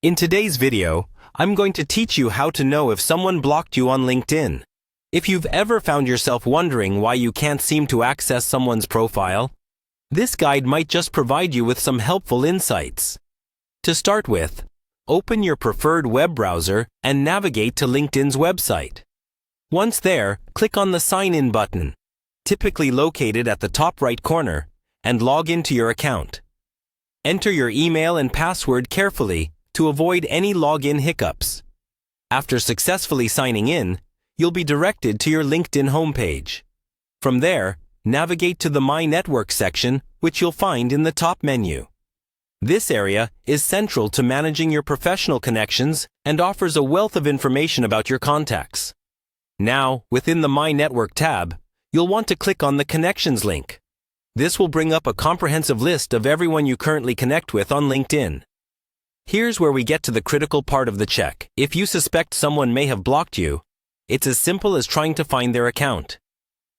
In today's video, I'm going to teach you how to know if someone blocked you on LinkedIn. If you've ever found yourself wondering why you can't seem to access someone's profile, this guide might just provide you with some helpful insights. To start with, open your preferred web browser and navigate to LinkedIn's website. Once there, click on the Sign In button, typically located at the top right corner, and log into your account. Enter your email and password carefully to avoid any login hiccups. After successfully signing in, you'll be directed to your LinkedIn homepage. From there, navigate to the My Network section, which you'll find in the top menu. This area is central to managing your professional connections and offers a wealth of information about your contacts. Now, within the My Network tab, you'll want to click on the Connections link. This will bring up a comprehensive list of everyone you currently connect with on LinkedIn. Here's where we get to the critical part of the check. If you suspect someone may have blocked you, it's as simple as trying to find their account.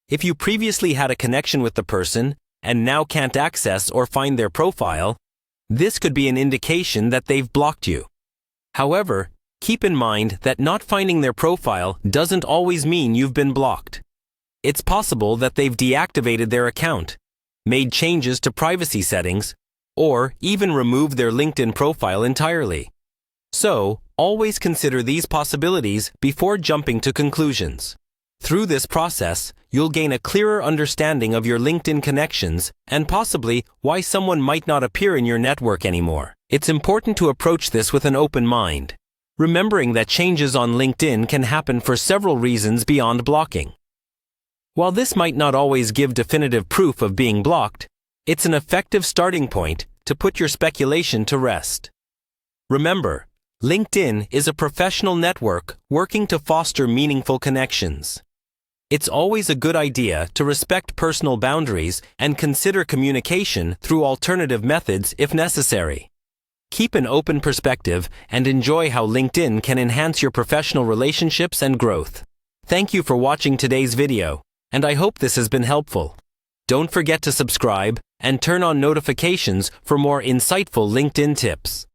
If you previously had a connection with the person and now can't access or find their profile, this could be an indication that they've blocked you. However, keep in mind that not finding their profile doesn't always mean you've been blocked. It's possible that they've deactivated their account, made changes to privacy settings, or even removed their LinkedIn profile entirely. So, always consider these possibilities before jumping to conclusions. Through this process, you'll gain a clearer understanding of your LinkedIn connections and possibly why someone might not appear in your network anymore. It's important to approach this with an open mind, remembering that changes on LinkedIn can happen for several reasons beyond blocking. While this might not always give definitive proof of being blocked, it's an effective starting point to put your speculation to rest. Remember, LinkedIn is a professional network working to foster meaningful connections. It's always a good idea to respect personal boundaries and consider communication through alternative methods if necessary. Keep an open perspective and enjoy how LinkedIn can enhance your professional relationships and growth. Thank you for watching today's video, and I hope this has been helpful. Don't forget to subscribe and turn on notifications for more insightful LinkedIn tips.